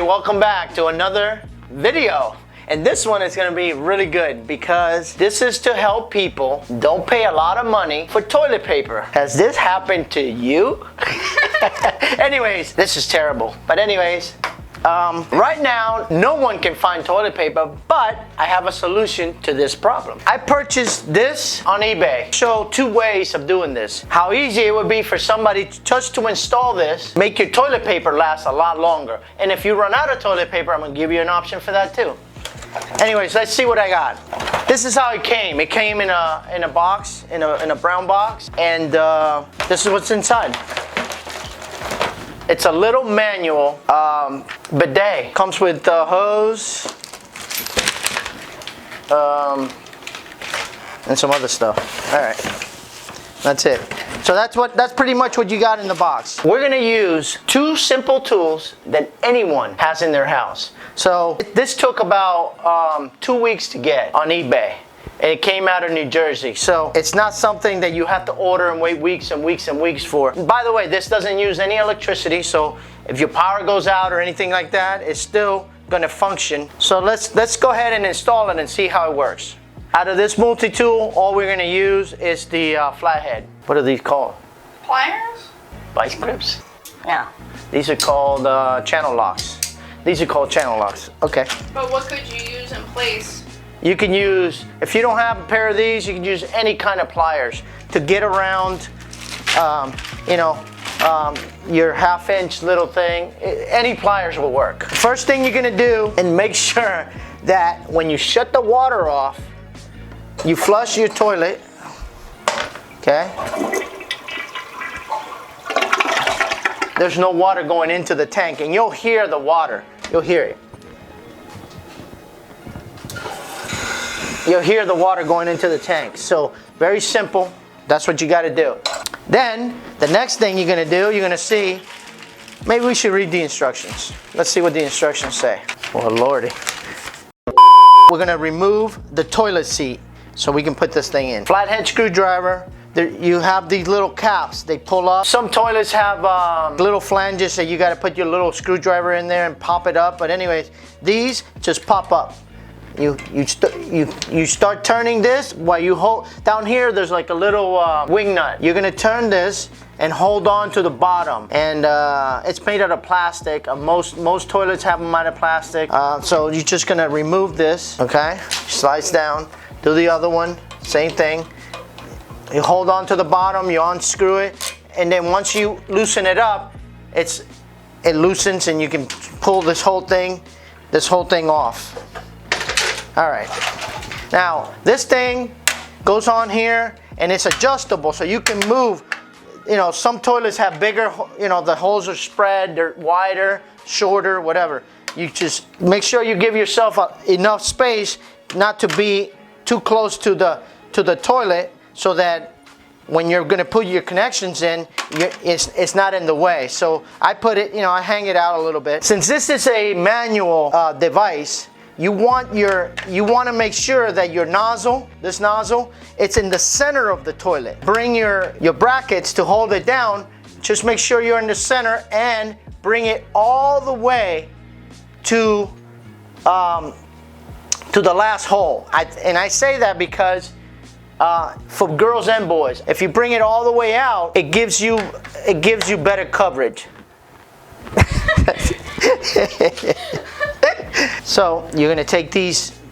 welcome back to another video. And this one is going to be really good because this is to help people don't pay a lot of money for toilet paper. Has this happened to you? Anyways, this is terrible. But anyways, right now, no one can find toilet paper, but I have a solution to this problem. I purchased this on eBay. Show two ways of doing this. How easy it would be for somebody just to install this, make your toilet paper last a lot longer. And if you run out of toilet paper, I'm gonna give you an option for that too. Anyways, let's see what I got. This is how it came. It came in a box, in a brown box, and this is what's inside. It's a little manual bidet. Comes with the hose and some other stuff. All right, that's it. So that's pretty much what you got in the box. We're gonna use two simple tools that anyone has in their house. So this took about 2 weeks to get on eBay. And it came out of New Jersey. So it's not something that you have to order and wait weeks and weeks and weeks for. By the way, this doesn't use any electricity, so if your power goes out or anything like that, it's still gonna function. So let's go ahead and install it and see how it works. Out of this multi-tool, all we're gonna use is the flathead. What are these called? Pliers? Vice grips? No. These are called channel locks. These are called channel locks. Okay. But what could you use in place? You can use, if you don't have a pair of these, you can use any kind of pliers to get around, your half-inch little thing. Any pliers will work. First thing you're gonna do, and make sure that when you shut the water off, you flush your toilet, okay? There's no water going into the tank, and you'll hear the water. You'll hear it. You'll hear the water going into the tank. So very simple. That's what you got to do. Then the next thing you're going to do, you're going to see, maybe we should read the instructions. Let's see what the instructions say. Oh Lordy. We're going to remove the toilet seat so we can put this thing in. Flathead screwdriver. You have these little caps, they pull up. Some toilets have little flanges that you got to put your little screwdriver in there and pop it up. But anyways, these just pop up. You start turning this while you hold down here. There's like a little wing nut. You're gonna turn this and hold on to the bottom, and it's made out of plastic. Most toilets have them out of plastic. So you're just gonna remove this. Okay, slides down. Do the other one. Same thing. You hold on to the bottom. You unscrew it, and then once you loosen it up, it loosens, and you can pull this whole thing off. All right, now this thing goes on here and it's adjustable, so you can move. Some toilets have bigger, the holes are spread, they're wider, shorter, whatever. You just make sure you give yourself enough space not to be too close to the toilet, so that when you're gonna put your connections in, it's not in the way. So I put it, I hang it out a little bit. Since this is a manual device, you want to make sure that your nozzle, this nozzle, it's in the center of the toilet. Bring your brackets to hold it down. Just make sure you're in the center and bring it all the way to the last hole. I say that because for girls and boys, if you bring it all the way out, it gives you better coverage. So you're gonna take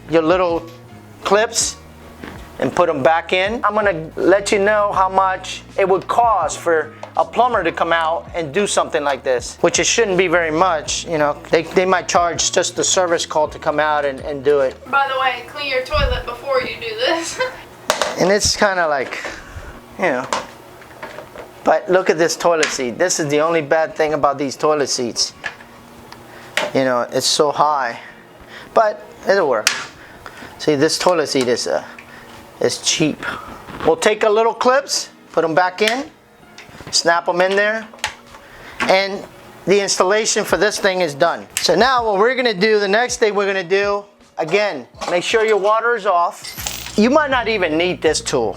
your little clips and put them back in. I'm gonna let you know how much it would cost for a plumber to come out and do something like this, which it shouldn't be very much. They might charge just the service call to come out and do it. By the way, clean your toilet before you do this. And it's kind of like, but look at this toilet seat. This is the only bad thing about these toilet seats. It's so high, but it'll work. See, this toilet seat is cheap. We'll take a little clips, put them back in, snap them in there, and the installation for this thing is done. So now what we're gonna do, the next thing we're gonna do, again, make sure your water is off. You might not even need this tool,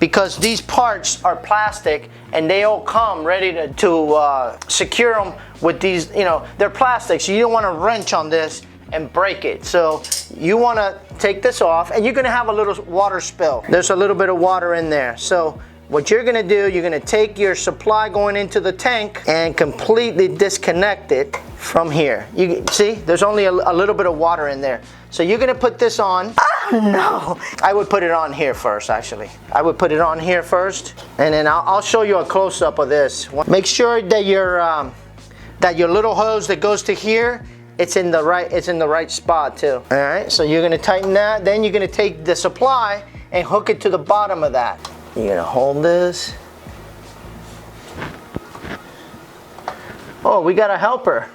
because these parts are plastic and they all come ready to secure them with these, you know, they're plastic, so you don't want to wrench on this and break it. So you want to take this off, and you're going to have a little water spill. There's a little bit of water in there. So what you're going to do, you're going to take your supply going into the tank and completely disconnect it from here. You see, there's only a little bit of water in there. So you're going to put this on. Oh no! I would put it on here first, actually. I would put it on here first, and then I'll show you a close-up of this. Make sure that your little hose that goes to here, it's in the right spot too. All right, so you're going to tighten that. Then you're going to take the supply and hook it to the bottom of that. You're gonna hold this. Oh, we got a helper.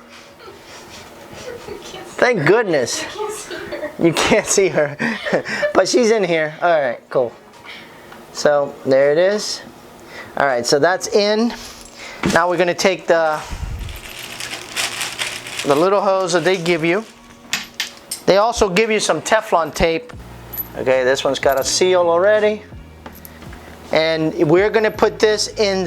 Thank goodness. You can't see her. But she's in here. All right, cool. So there it is. All right, so that's in. Now we're gonna take the little hose that they give you. They also give you some Teflon tape. Okay, this one's got a seal already. And we're going to put this in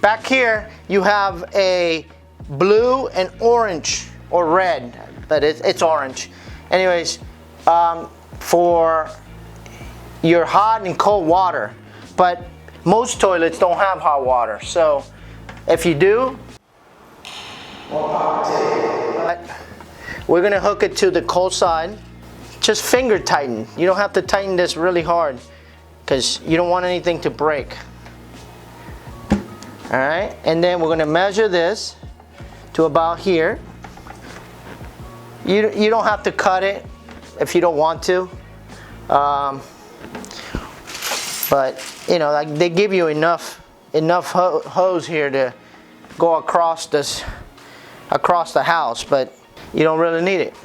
back here you have a blue and orange or red, but it's orange. Anyways, for your hot and cold water, but most toilets don't have hot water. So if you do, but we're going to hook it to the cold side. Just finger tighten. You don't have to tighten this really hard, because you don't want anything to break. All right, and then we're going to measure this to about here. You don't have to cut it if you don't want to, but you know, like, they give you enough hose here to go across the house, but you don't really need it.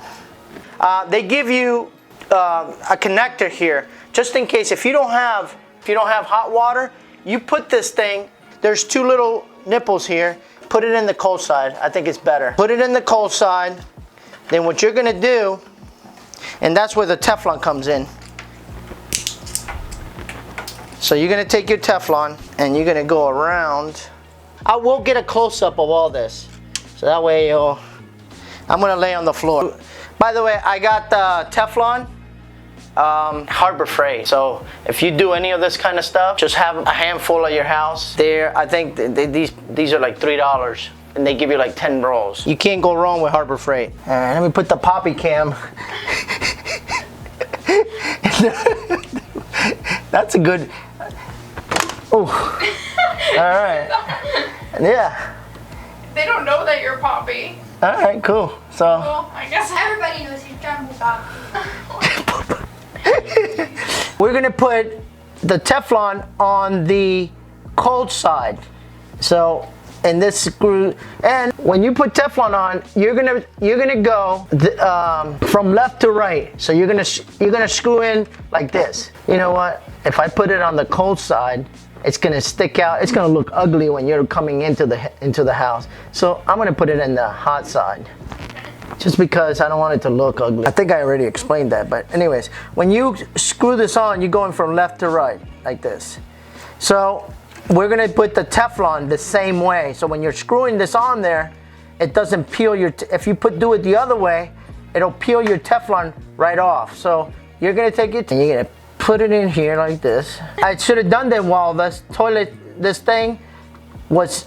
They give you a connector here, just in case if you don't have hot water. You put this thing. There's two little nipples here. Put it in the cold side. I think it's better. Put it in the cold side. Then what you're gonna do, and that's where the Teflon comes in. So you're gonna take your Teflon and you're gonna go around. I will get a close-up of all this, so that way I'm gonna lay on the floor. By the way, I got the Teflon Harbor Freight. So if you do any of this kind of stuff, just have a handful at your house. I think these are like $3, and they give you like 10 rolls. You can't go wrong with Harbor Freight. All right, let me put the poppy cam. That's a good. Oh, all right. Yeah. They don't know that you're Poppy. All right, cool. So. Well, I guess everybody knows you're Jungle Poppy. We're gonna put the Teflon on the cold side. So, and this screw, and when you put Teflon on, you're gonna go from left to right. So you're gonna screw in like this. You know what? If I put it on the cold side, it's gonna stick out. It's gonna look ugly when you're coming into the house. So I'm gonna put it in the hot side, just because I don't want it to look ugly. I think I already explained that, but anyways, when you screw this on, you're going from left to right, like this. So we're gonna put the Teflon the same way. So when you're screwing this on there, it doesn't peel if you do it the other way, it'll peel your Teflon right off. So you're gonna take it and you're gonna put it in here like this. I should have done that while this thing was,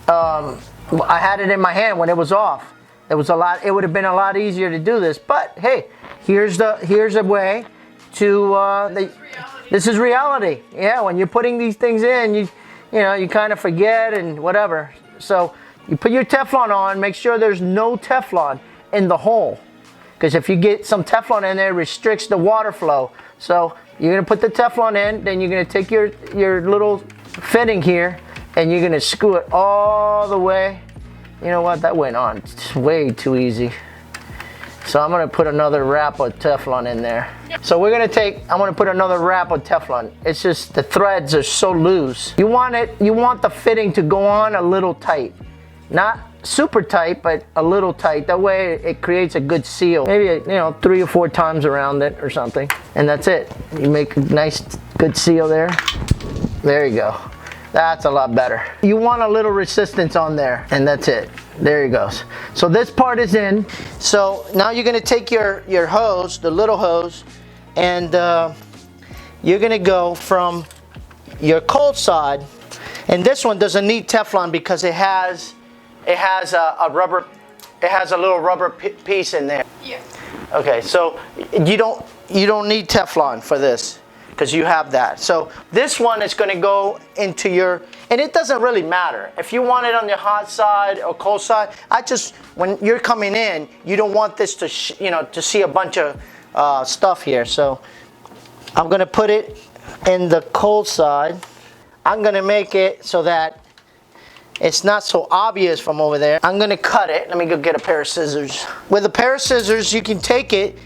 I had it in my hand when it was off. It would have been a lot easier to do this, but hey, here's a way to, this is reality. Yeah, when you're putting these things in, you kind of forget and whatever. So you put your Teflon on, make sure there's no Teflon in the hole, because if you get some Teflon in there, it restricts the water flow. So you're gonna put the Teflon in, then you're gonna take your little fitting here, and you're gonna screw it all the way. You know what, that went on way too easy. So I'm gonna put another wrap of Teflon in there. So I'm gonna put another wrap of Teflon. It's just the threads are so loose. You want the fitting to go on a little tight. Not super tight, but a little tight. That way it creates a good seal. Maybe, you know, 3 or 4 times around it or something. And that's it. You make a nice, good seal there. There you go. That's a lot better. You want a little resistance on there, and that's it. There he goes. So this part is in. So now you're gonna take your hose, the little hose, and you're gonna go from your cold side. And this one doesn't need Teflon because it has a rubber, it has a little rubber piece in there. Yeah. Okay, so you don't need Teflon for this because you have that. So this one is going to go into your, and it doesn't really matter if you want it on your hot side or cold side. When you're coming in, you don't want this to to see a bunch of stuff here. So I'm going to put it in the cold side. I'm going to make it so that it's not so obvious from over there. I'm going to cut it. Let me go get a pair of scissors. With a pair of scissors, you can take it.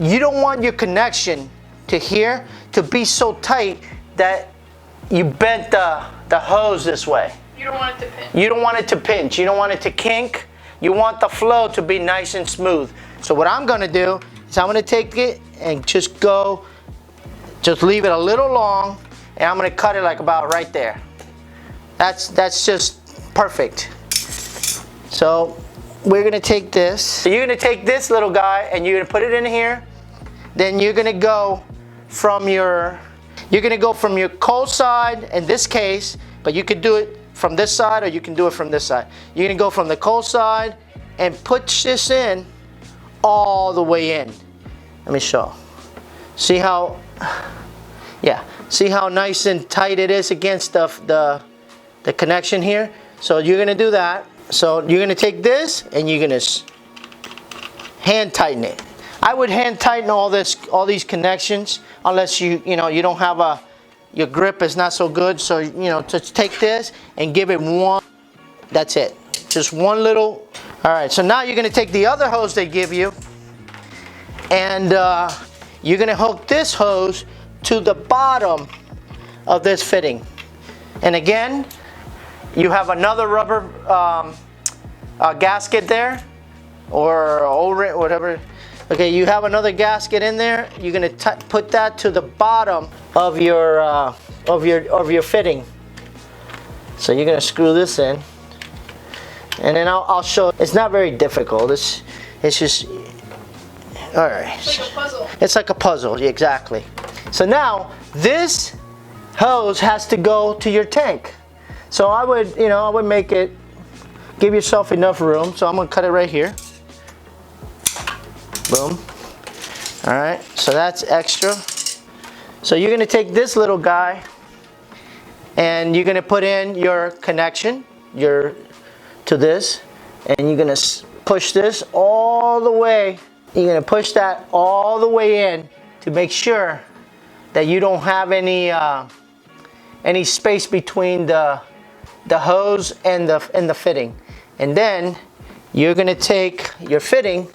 You don't want your connection to here to be so tight that you bent the hose this way. You don't want it to pinch. You don't want it to pinch. You don't want it to kink. You want the flow to be nice and smooth. So what I'm going to do is I'm going to take it and just leave it a little long, and I'm going to cut it like about right there. That's just perfect. So we're going to take this. So you're going to take this little guy and you're going to put it in here. Then you're going to go from your cold side in this case, but you could do it from this side or you can do it from this side. You're going to go from the cold side and push this in all the way in. Let me show. See how, yeah, see how nice and tight it is against the connection here? So you're going to do that. So you're going to take this and you're going to hand tighten it. I would hand tighten all these connections unless you don't have your grip is not so good. So just take this and give it one. That's it. Just one little. All right. So now you're going to take the other hose they give you, and you're going to hook this hose to the bottom of this fitting. And again, you have another rubber gasket there, or O-ring, whatever. Okay, you have another gasket in there. You're gonna put that to the bottom of your fitting. So you're gonna screw this in, and then I'll show. It's not very difficult. It's just all right. It's like a puzzle. It's like a puzzle, exactly. So now this hose has to go to your tank. So I would make it, give yourself enough room. So I'm gonna cut it right here. Boom. All right, so that's extra. So you're gonna take this little guy and you're gonna put in your connection, to this, and you're gonna push this all the way. You're gonna push that all the way in to make sure that you don't have any space between the hose and the fitting. And then you're gonna take your fitting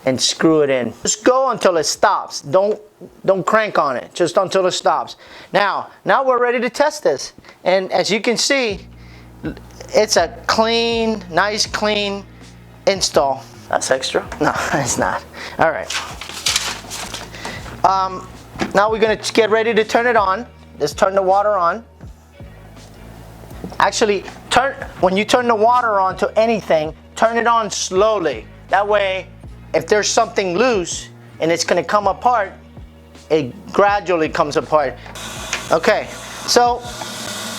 and screw it in. Just go until it stops. Don't crank on it, just until it stops. Now we're ready to test this. And as you can see, it's a clean, nice clean install. That's extra? No, it's not. All right. Now we're gonna get ready to turn it on. Just turn the water on. Actually, when you turn the water on to anything, turn it on slowly. That way, if there's something loose and it's going to come apart, it gradually comes apart. Okay, so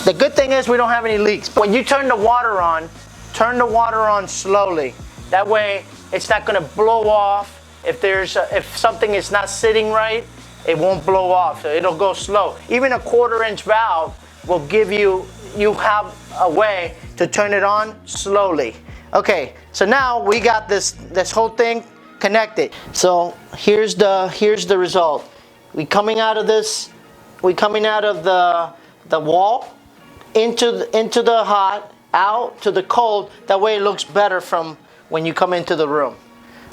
the good thing is we don't have any leaks. When you turn the water on slowly. That way, it's not going to blow off. If something is not sitting right, it won't blow off. So it'll go slow. Even a 1/4-inch valve will give you have a way to turn it on slowly. Okay, so now we got this whole thing connected. So here's the result. We coming out of the wall into the hot, out to the cold. That way it looks better from when you come into the room.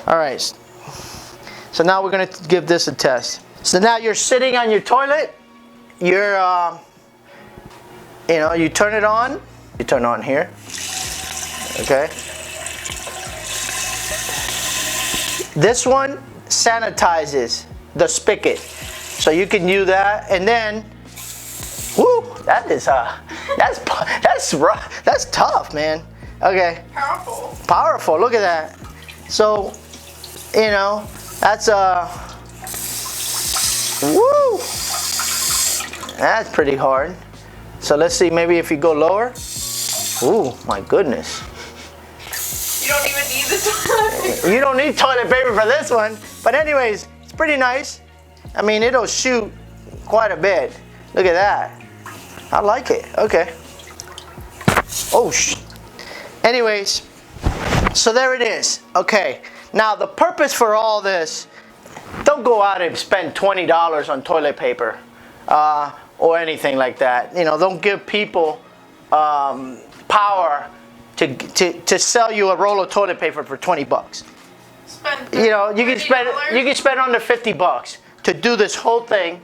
All right. So now we're gonna give this a test. So now you're sitting on your toilet. You turn it on. You turn on here. Okay. This one sanitizes the spigot, so you can use that, and then, whoo, that is that's rough. That's tough, man. Okay. Powerful. Powerful. Look at that. So, you know, that's woo. That's pretty hard. So let's see. Maybe if you go lower. Ooh, my goodness. You don't even need the toilet. You don't need toilet paper for this one. But anyways, it's pretty nice. I mean, it'll shoot quite a bit. Look at that. I like it. Okay. Oh, anyways, so there it is. Okay. Now, the purpose for all this, don't go out and spend $20 on toilet paper or anything like that. You know, don't give people power to sell you a roll of toilet paper for 20 bucks. You know, you can spend under 50 bucks to do this whole thing.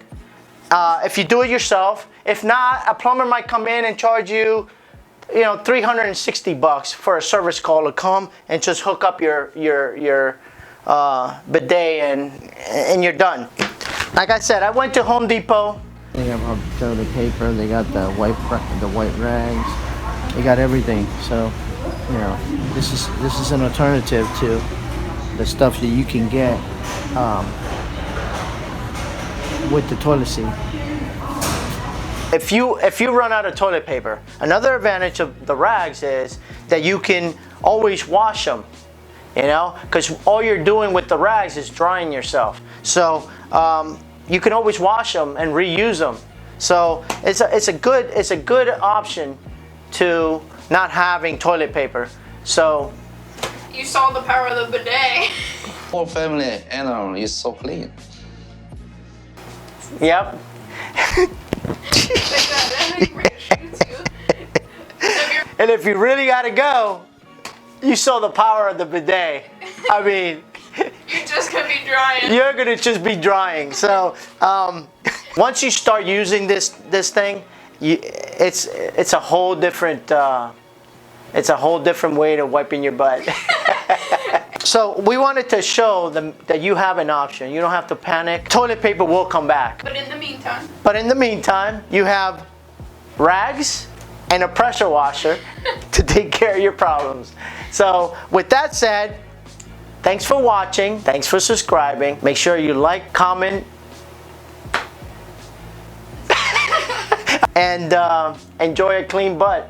If you do it yourself. If not, a plumber might come in and charge you, you know, 360 bucks for a service call to come and just hook up your bidet and you're done. Like I said, I went to Home Depot. They got toilet paper. They got the white rags. They got everything. So, you know, this is an alternative to the stuff that you can get with the toilet seat. If you run out of toilet paper, another advantage of the rags is that you can always wash them, you know, because all you're doing with the rags is drying yourself. So you can always wash them and reuse them. So it's a good option to not having toilet paper. So you saw the power of the bidet. Whole family animal is so clean. Yep. And if you really gotta go, you saw the power of the bidet. I mean, you're just gonna be drying. You're gonna just be drying. So once you start using this thing, it's a whole different way to wiping your butt. So we wanted to show them that you have an option. You don't have to panic. Toilet paper will come back. But in the meantime, you have rags and a pressure washer to take care of your problems. So with that said, thanks for watching. Thanks for subscribing. Make sure you like, comment, and enjoy a clean butt.